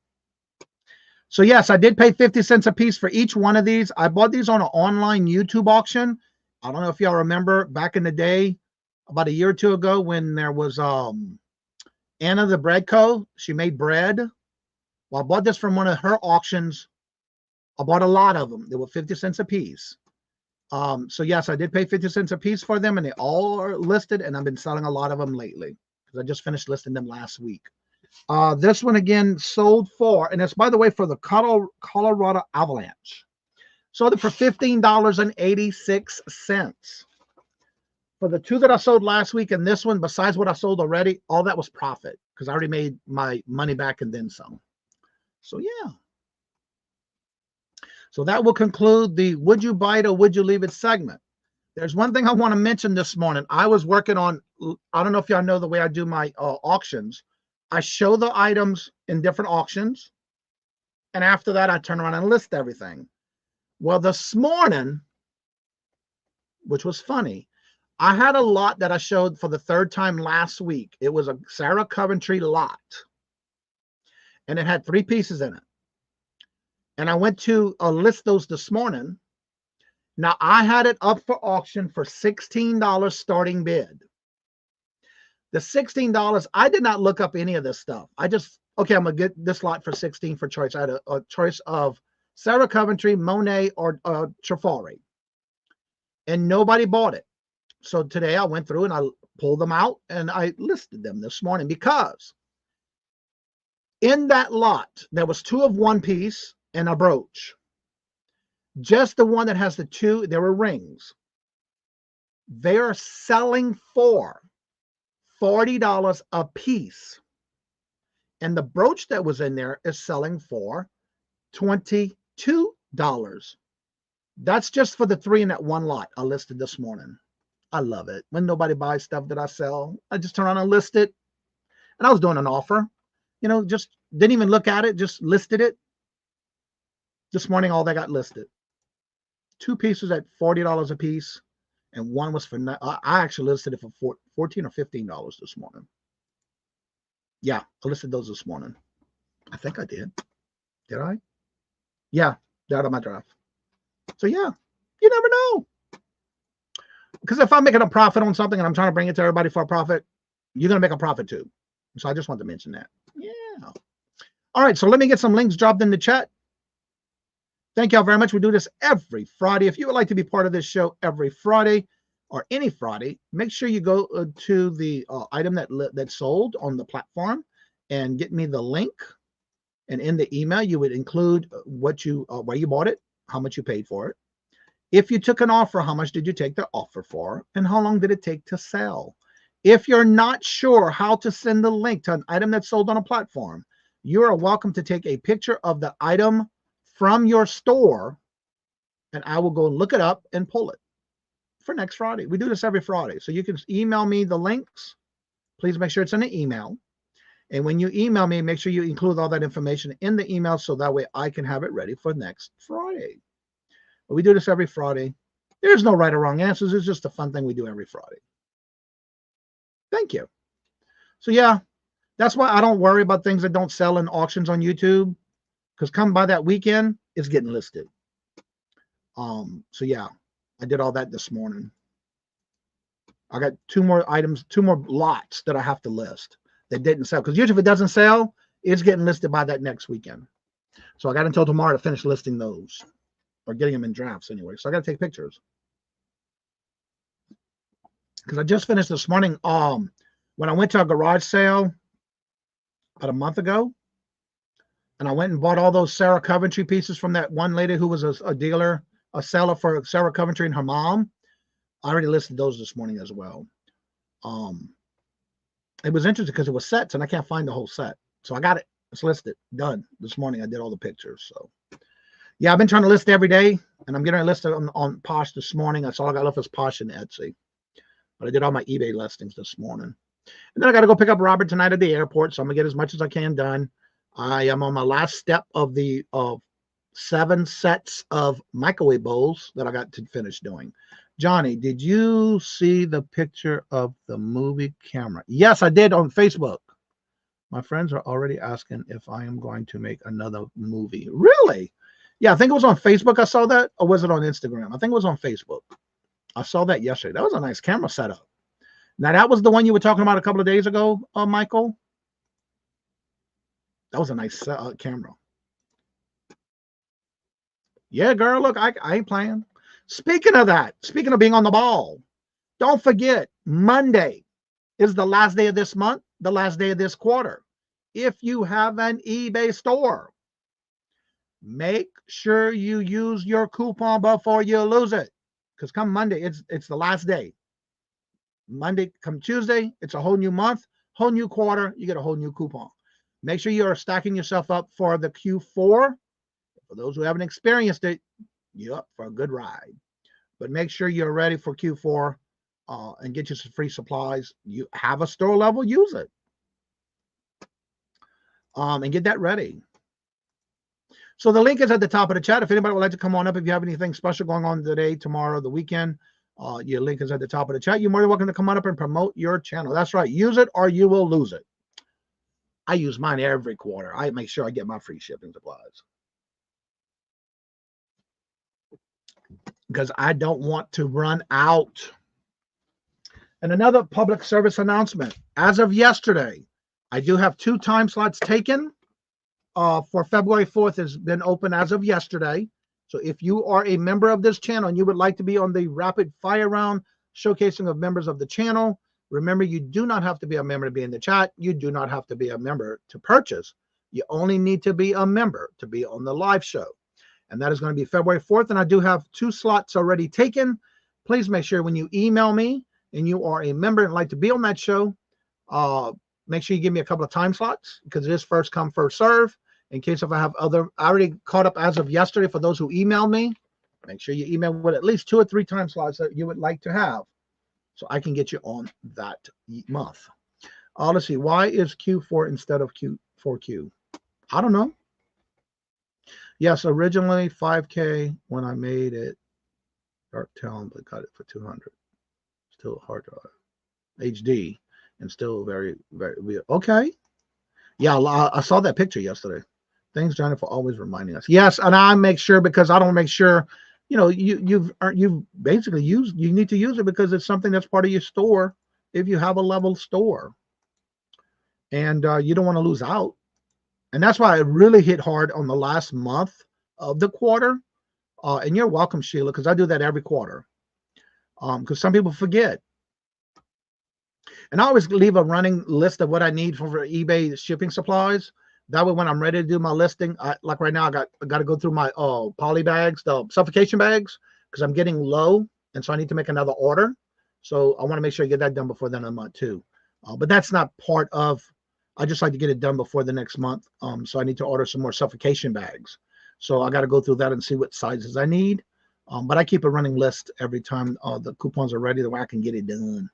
So yes, I did pay 50 cents a piece for each one of these. I bought these on an online YouTube auction. I don't know if y'all remember back in the day, about a year or two ago, when there was Anna the Bread Co. She made bread. Well, I bought this from one of her auctions. I bought a lot of them. They were 50 cents a piece. So yes, I did pay 50 cents a piece for them, and they all are listed, and I've been selling a lot of them lately because I just finished listing them last week. This one again sold for, and it's by the way for the Colorado Avalanche. Sold it for $15.86. For the two that I sold last week and this one, besides what I sold already, all that was profit because I already made my money back and then some. So yeah. So that will conclude the would you buy it or would you leave it segment. There's one thing I want to mention this morning. I was working on, I don't know if y'all know the way I do my auctions. I show the items in different auctions, and after that, I turn around and list everything. Well, this morning, which was funny, I had a lot that I showed for the third time last week. It was a Sarah Coventry lot, and it had 3 pieces in it. And I went to list those this morning. Now, I had it up for auction for $16 starting bid. The $16, I did not look up any of this stuff. I just, okay, I'm going to get this lot for $16 for choice. I had a choice of Sarah Coventry, Monet, or Trifari. And nobody bought it. So today I went through and I pulled them out and I listed them this morning because in that lot, there was 2 of 1 piece and a brooch. Just the one that has the 2, there were rings. They are selling for $40 a piece. And the brooch that was in there is selling for $22. That's just for the 3 in that one lot I listed this morning. I love it. When nobody buys stuff that I sell, I just turn around and list it. And I was doing an offer, you know, just didn't even look at it, just listed it. This morning, all that got listed. 2 pieces at $40 a piece, and one was for, I actually listed it for $14 or $15 this morning. Yeah, I listed those this morning. I think I did. Did I? Yeah, they're out of my draft. So yeah, you never know. Because if I'm making a profit on something and I'm trying to bring it to everybody for a profit, you're going to make a profit too. So I just want to mention that. Yeah. All right, so let me get some links dropped in the chat. Thank y'all very much. We do this every Friday. If you would like to be part of this show every Friday or any Friday, make sure you go to the item that sold on the platform and get me the link. And in the email, you would include what you where you bought it, how much you paid for it. If you took an offer, how much did you take the offer for? And how long did it take to sell? If you're not sure how to send the link to an item that's sold on a platform, you are welcome to take a picture of the item from your store, and I will go and look it up and pull it for next Friday. We do this every Friday. So you can email me the links. Please make sure it's in the email. And when you email me, make sure you include all that information in the email so that way I can have it ready for next Friday. But we do this every Friday. There's no right or wrong answers. It's just a fun thing we do every Friday. Thank you. So yeah, that's why I don't worry about things that don't sell in auctions on YouTube. Because come by that weekend, it's getting listed. So yeah, I did all that this morning. I got 2 more items, 2 more lots that I have to list that didn't sell. Because usually if it doesn't sell, it's getting listed by that next weekend. So I got until tomorrow to finish listing those. Or getting them in drafts anyway. So I got to take pictures. because I just finished this morning. When I went to a garage sale about a month ago, and I went and bought all those Sarah Coventry pieces from that one lady who was a dealer, a seller for Sarah Coventry and her mom. I already listed those this morning as well. It was interesting because it was sets, and I can't find the whole set, so I got it. It's listed, done this morning. I did all the pictures. So yeah, I've been trying to list every day, and I'm getting a list on Posh this morning. That's all I got left is Posh and Etsy, but I did all my eBay listings this morning. And then I got to go pick up Robert tonight at the airport, so I'm gonna get as much as I can done. I am on my last step of the 7 sets of microwave bowls that I got to finish doing. Johnny, did you see the picture of the movie camera? Yes, I did on Facebook. My friends are already asking if I am going to make another movie. Really? Yeah, I think it was on Facebook I saw that, or was it on Instagram? I think it was on Facebook. I saw that yesterday. That was a nice camera setup. Now, that was the one you were talking about a couple of days ago, Michael? That was a nice camera. Yeah, girl, look, I ain't playing. Speaking of that, speaking of being on the ball, don't forget, Monday is the last day of this month, the last day of this quarter. If you have an eBay store, make sure you use your coupon before you lose it. Because come Monday, it's the last day. Monday, come Tuesday, it's a whole new month, whole new quarter, you get a whole new coupon. Make sure you are stacking yourself up for the Q4. For those who haven't experienced it, you're up for a good ride. But make sure you're ready for Q4 and get you some free supplies. You have a store level, use it. And get that ready. So the link is at the top of the chat. If anybody would like to come on up, if you have anything special going on today, tomorrow, the weekend, your link is at the top of the chat. You're more than welcome to come on up and promote your channel. That's right. Use it or you will lose it. I use mine every quarter. I make sure I get my free shipping supplies, because I don't want to run out. And another public service announcement. As of yesterday, I do have 2 time slots taken for February 4th has been open as of yesterday. So if you are a member of this channel and you would like to be on the rapid fire round showcasing of members of the channel, remember, you do not have to be a member to be in the chat. You do not have to be a member to purchase. You only need to be a member to be on the live show. And that is going to be February 4th. And I do have 2 slots already taken. Please make sure when you email me and you are a member and like to be on that show, make sure you give me a couple of time slots, because it is first come, first serve. In case if I have other, I already caught up as of yesterday for those who emailed me. Make sure you email with at least 2 or 3 time slots that you would like to have, so I can get you on that month. Let's see. Why is Q4 instead of Q4Q? I don't know. Yes, originally 5K when I made it. Dark Talon, but got it for 200. Still a hard drive. HD. And still very, very weird. Okay. Yeah, I saw that picture yesterday. Thanks, Johnny, for always reminding us. Yes, and I make sure, because I don't make sure, you know, you've basically used, you need to use it because it's something that's part of your store if you have a level store. And you don't want to lose out. And that's why I really hit hard on the last month of the quarter. And you're welcome, Sheila, because I do that every quarter. Because some people forget. And I always leave a running list of what I need for eBay shipping supplies. That way, when I'm ready to do my listing, like right now, I got to go through my poly bags, the suffocation bags, because I'm getting low. And so I need to make another order. So I want to make sure I get that done before the end of the month too. But that's not part of, I just like to get it done before the next month. So I need to order some more suffocation bags. So I got to go through that and see what sizes I need. But I keep a running list every time the coupons are ready, the way I can get it done.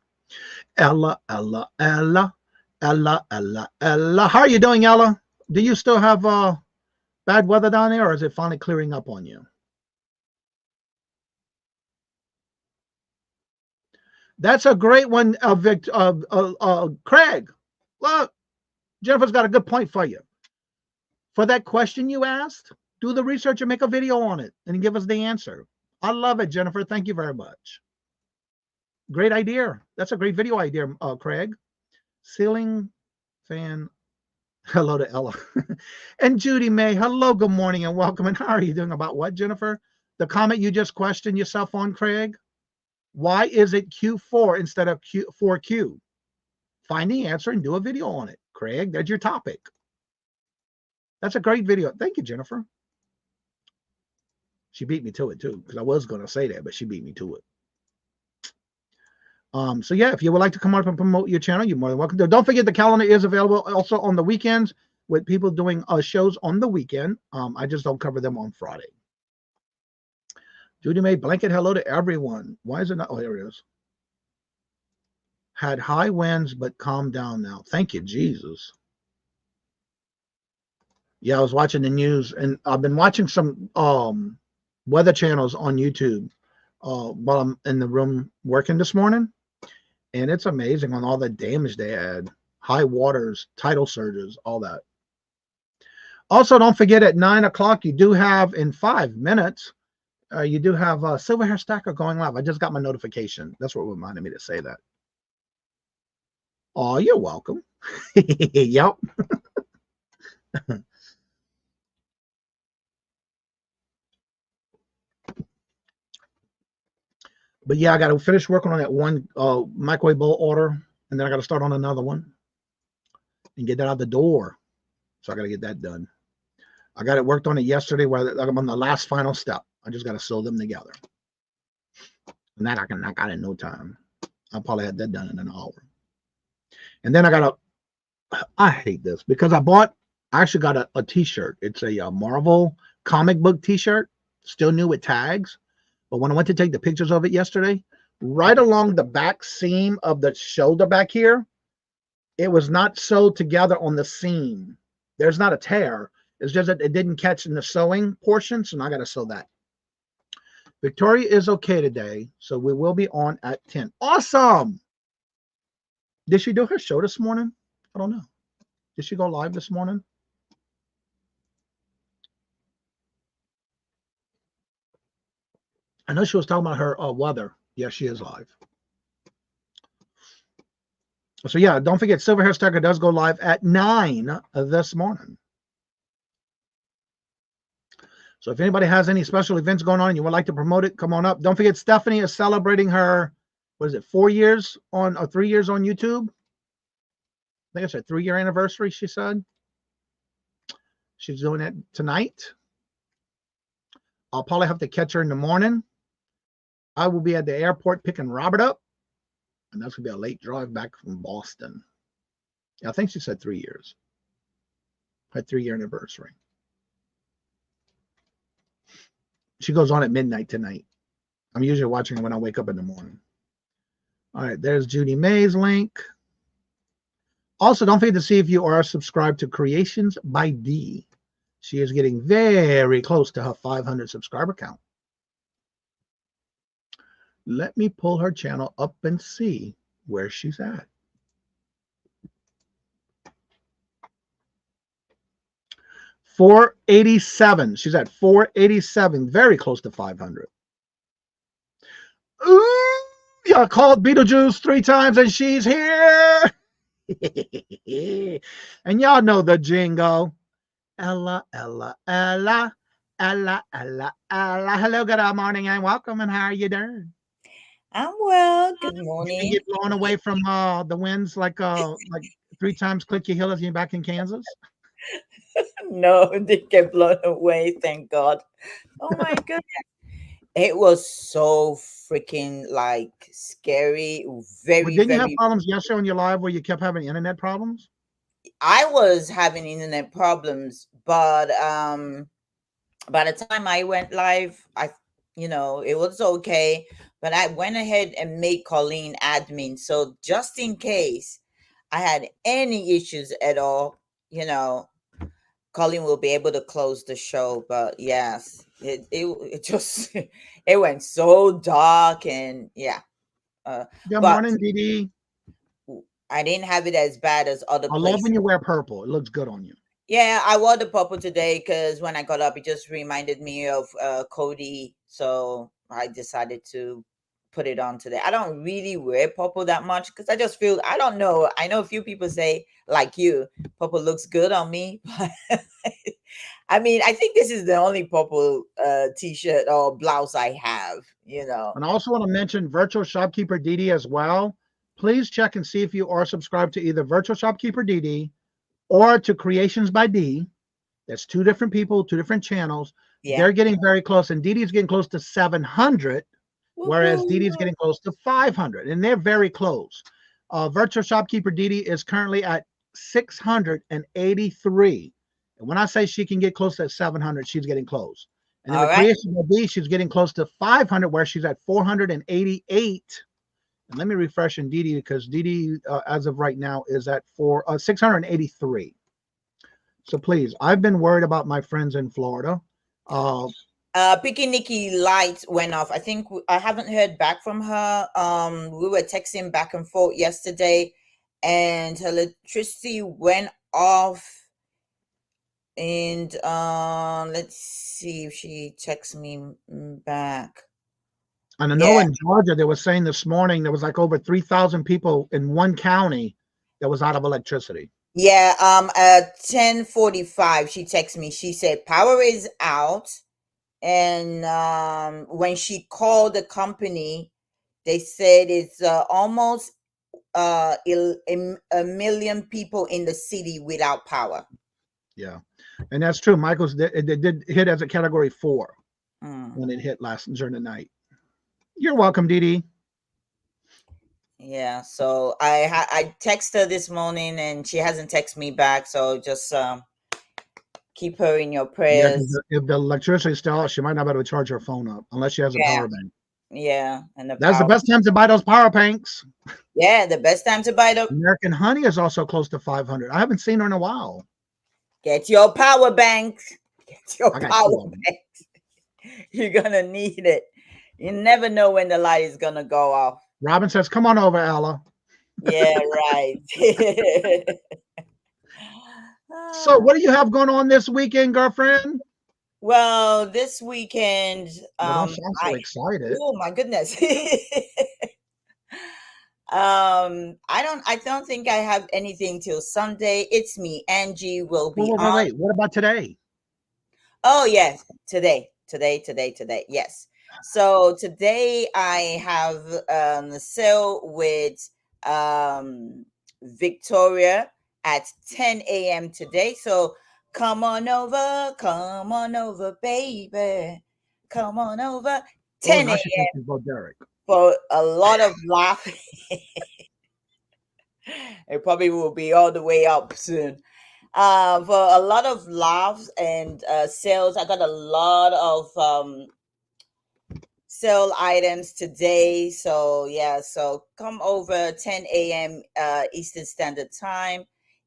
Ella. How are you doing, Ella? Do you still have bad weather down there, or is it finally clearing up on you? That's a great one, Craig. Look, Jennifer's got a good point for you. For that question you asked, do the research and make a video on it and give us the answer. I love it, Jennifer. Thank you very much. Great idea. That's a great video idea, Craig. Ceiling fan. Hello to Ella. And Judy May. Hello, good morning, and welcome. And how are you doing? About what, Jennifer? The comment you just questioned yourself on, Craig? Why is it Q4 instead of Q4Q? Find the answer and do a video on it. Craig, that's your topic. That's a great video. Thank you, Jennifer. She beat me to it too, because I was going to say that, but she beat me to it. So yeah, if you would like to come up and promote your channel, you're more than welcome to. Don't forget the calendar is available also on the weekends with people doing shows on the weekend. I just don't cover them on Friday. Judy May, blanket hello to everyone. Why is it not? Oh, here it is. Had high winds, but calmed down now. Thank you, Jesus. Yeah, I was watching the news, and I've been watching some weather channels on YouTube while I'm in the room working this morning. And it's amazing on all the damage they had. High waters, tidal surges, all that. Also, don't forget at 9 o'clock, you do have, in 5 minutes, you do have a Silver Hair Stacker going live. I just got my notification. That's what reminded me to say that. Oh, you're welcome. Yep. But yeah, I got to finish working on that one microwave bowl order, and then I got to start on another one and get that out the door. So I got to get that done. I got it worked on it yesterday where I'm on the last final step. I just got to sew them together. And that I can knock out in no time. I'll probably have that done in an hour. And then I hate this because I actually got a t-shirt. It's a Marvel comic book t-shirt, still new with tags. But when I went to take the pictures of it yesterday, right along the back seam of the shoulder back here, it was not sewed together on the seam. There's not a tear. It's just that it didn't catch in the sewing portion, so now I got to sew that. Victoria is okay today, so we will be on at 10. Awesome! Did she do her show this morning? I don't know. Did she go live this morning? I know she was talking about her weather. Yeah, she is live. So yeah, don't forget, Silver Hair Stacker does go live at 9 this morning. So if anybody has any special events going on and you would like to promote it, come on up. Don't forget, Stephanie is celebrating her, what is it, 4 years on, or 3 years on YouTube? I think it's her 3-year anniversary, she said. She's doing it tonight. I'll probably have to catch her in the morning. I will be at the airport picking Robert up, and that's going to be a late drive back from Boston. Yeah, I think she said 3 years. Her 3-year anniversary. She goes on at midnight tonight. I'm usually watching her when I wake up in the morning. All right, there's Judy May's link. Also, don't forget to see if you are subscribed to Creations by D. She is getting very close to her 500 subscriber count. Let me pull her channel up and see where she's at. $487. She's at 487, very close to 500. Ooh, y'all called Beetlejuice 3 times and she's here. And y'all know the jingle. Ella, Ella, Ella, Ella, Ella, Ella. Hello, good morning and welcome. And how are you doing? I'm well. Good You morning. didn't get blown away from the winds like 3 times click your heels and you're back in Kansas? No, didn't get blown away, thank God. Oh my goodness. It was so freaking like scary. Very, Didn't you have very. problems yesterday on your live where you kept having internet problems? I was having internet problems, but by the time I went live, it was okay. But I went ahead and made Colleen admin. So just in case I had any issues at all, Colleen will be able to close the show. But yes, it just it went so dark, and yeah. Good morning, Dee. I didn't have it as bad as other places. I love when you wear purple. It looks good on you. Yeah, I wore the purple today because when I got up, it just reminded me of Cody. So I decided to put it on today. I don't really wear purple that much because I just feel, I don't know. I know a few people say, like you, purple looks good on me. But I mean, I think this is the only purple t-shirt or blouse I have, you know. And I also want to mention Virtual Shopkeeper Didi as well. Please check and see if you are subscribed to either Virtual Shopkeeper Didi or to Creations by D. That's two different people, two different channels. Yeah. They're getting very close, and Didi's getting close to 700, whereas Didi's getting close to 500, and they're very close. Virtual Shopkeeper Didi is currently at 683. And when I say she can get close to 700, she's getting close. And then the Creation of D, she's getting close to 500, where she's at 488. And let me refresh in Didi, because Didi, as of right now, is at 683. So please, I've been worried about my friends in Florida. Picky Nikki light went off. I think I haven't heard back from her. We were texting back and forth yesterday, and her electricity went off. And let's see if she texts me back. And I know in Georgia, they were saying this morning there was like over 3,000 people in one county that was out of electricity. Yeah, at 10:45, she texted me. She said power is out, and when she called the company, they said it's almost a million people in the city without power. Yeah, and that's true. Michael's it did hit as a category 4 when it hit during the night. You're welcome, Didi. Yeah, so I texted her this morning and she hasn't texted me back. So just keep her in your prayers. Yeah, if the electricity is still out, she might not be able to charge her phone up unless she has a power bank. Yeah, and that's the best time to buy those power banks. Yeah, the best time to buy them. American Honey is also close to 500. I haven't seen her in a while. Get your power bank. Get your power bank. You're gonna need it. You never know when the light is gonna go off. Robin says, "Come on over, Ella." Yeah, right. So, what do you have going on this weekend, girlfriend? Well, this weekend, I'm so excited. Oh my goodness. I don't think I have anything till Sunday. It's me, Angie will be on. Wait, what about today? Oh yes, today. Yes. So today I have a sale with Victoria at 10 a.m. today. So come on over, baby. Come on over. 10 a.m. for a lot of laughing. It probably will be all the way up soon. For a lot of laughs and sales. I got a lot of sale items today. So yeah, so come over 10 a.m. Eastern Standard Time.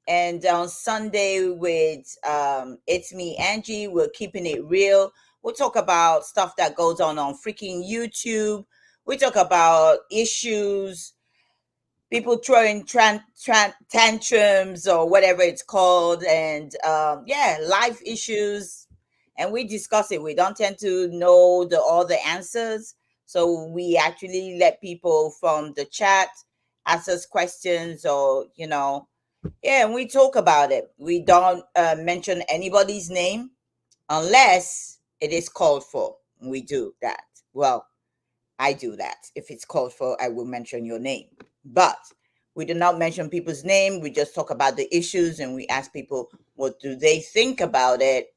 And on Sunday with It's Me, Angie, we're keeping it real. We'll talk about stuff that goes on freaking YouTube. We talk about issues, people throwing tantrums or whatever it's called, and life issues, and we discuss it. We don't tend to know all the answers, so we actually let people from the chat ask us questions, or and we talk about it. We don't mention anybody's name unless it is called for. We do that. Well, I do that. If it's called for, I will mention your name. But we do not mention people's name. We just talk about the issues, and we ask people what do they think about it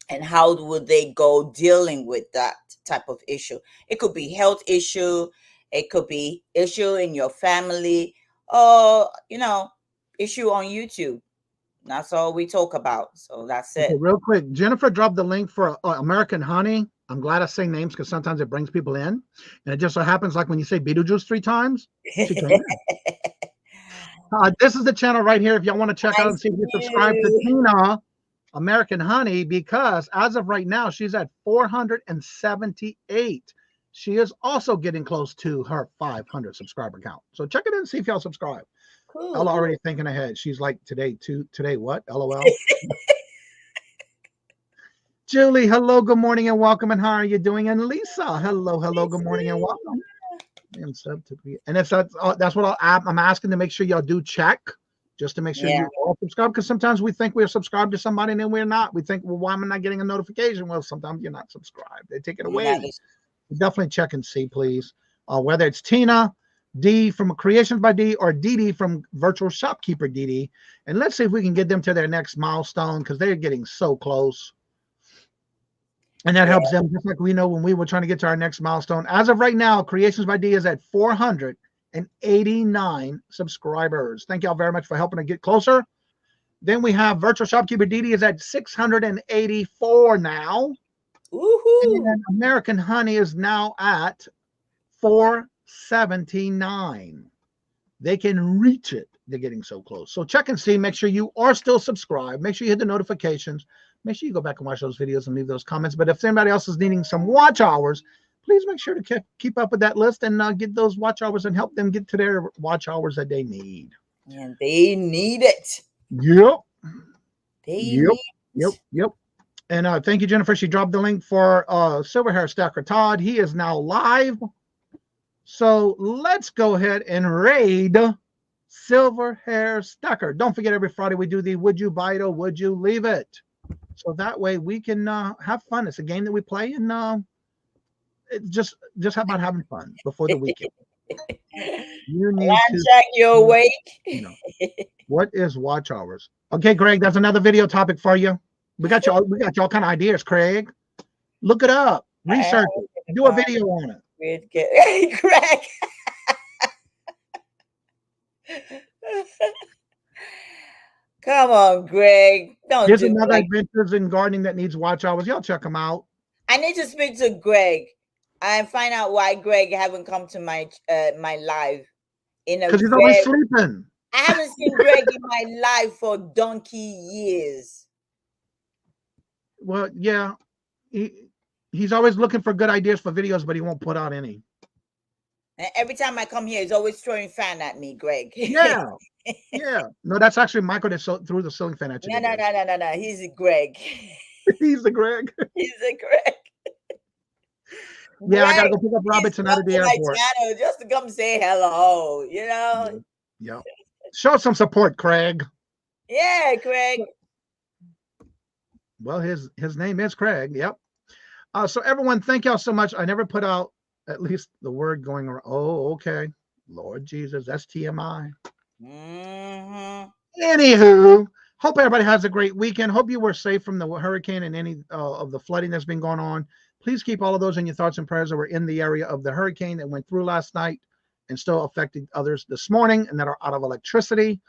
and how would they go dealing with that type of issue. It could be health issue. It could be issue in your family, or, issue on YouTube. That's all we talk about. So that's it. Okay, real quick, Jennifer dropped the link for American Honey. I'm glad I say names because sometimes it brings people in. And it just so happens, like when you say Beetlejuice 3 times, she came in. This is the channel right here if y'all want to check out and see if you subscribe to Tina, American Honey, because as of right now, she's at 478. She is also getting close to her 500 subscriber count. So check it in and see if y'all subscribe. Cool. Ella already thinking ahead. She's like, today what? LOL. Julie, hello, good morning and welcome. And how are you doing? And Lisa, hello, good morning and welcome. And if that's what I'm asking to make sure y'all do check just to make sure Yeah. you all subscribe. Because sometimes we think we're subscribed to somebody and then we're not. We think, well, why am I not getting a notification? Well, sometimes you're not subscribed. They take it away. That is- Definitely check and see, please. Whether it's Tina D from Creations by D or DD from Virtual Shopkeeper DD. And let's see if we can get them to their next milestone because they're getting so close. And that helps them, just like we know when we were trying to get to our next milestone. As of right now, Creations by D is at 489 subscribers. Thank y'all very much for helping to get closer. Then we have Virtual Shopkeeper DD is at 684 now. Woohoo! And American Honey is now at 479. They can reach it. They're getting so close. So check and see. Make sure you are still subscribed. Make sure you hit the notifications. Make sure you go back and watch those videos and leave those comments. But if anybody else is needing some watch hours, please make sure to keep up with that list and get those watch hours and help them get to their watch hours that they need. And they need it. Yep. They need it. Yep. And thank you, Jennifer. She dropped the link for Silver Hair Stacker Todd. He is now live. So let's go ahead and raid Silver Hair Stacker. Don't forget, every Friday we do the Would You Buy It or Would You Leave It? So that way we can have fun. It's a game that we play, and it's just how about having fun before the weekend. You need to check you're awake. What is watch hours? Okay, Greg, that's another video topic for you. We got y'all kind of ideas, Craig. Look it up, research it, do a video on it. Hey, Greg. Come on, Greg. Don't Here's do another like, Adventures in Gardening that needs watch hours. Y'all check them out. I need to speak to Greg and find out why Greg haven't come to my my live. Because he's always sleeping. I haven't seen Greg in my life for donkey years. Well, yeah, he's always looking for good ideas for videos, but he won't put out any. And every time I come here, he's always throwing fan at me, Greg. Yeah. No, that's actually Michael that threw the ceiling fan at you. No. He's a Greg. He's the Greg. He's a Greg. Yeah, Greg, I gotta go pick up Robertson out of the airport. Just to come say hello, Yeah. Show some support, Craig. Yeah, Craig. Well, his name is Craig. Yep. So everyone, thank y'all so much. I never put out at least the word going around. Oh, okay. Lord Jesus, that's TMI. Anywho, hope everybody has a great weekend. Hope you were safe from the hurricane and any of the flooding that's been going on. Please keep all of those in your thoughts and prayers that were in the area of the hurricane that went through last night and still affecting others this morning and that are out of electricity.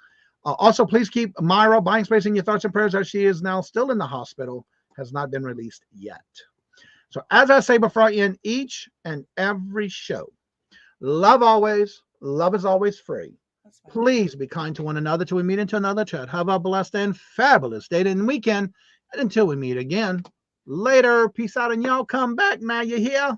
Also, please keep Myra Buying Space in your thoughts and prayers as she is now still in the hospital, has not been released yet. So as I say before I end each and every show, love always, love is always free. Please be kind to one another till we meet into another chat. Have a blessed and fabulous day and weekend. And until we meet again, later. Peace out, and y'all come back now. You hear?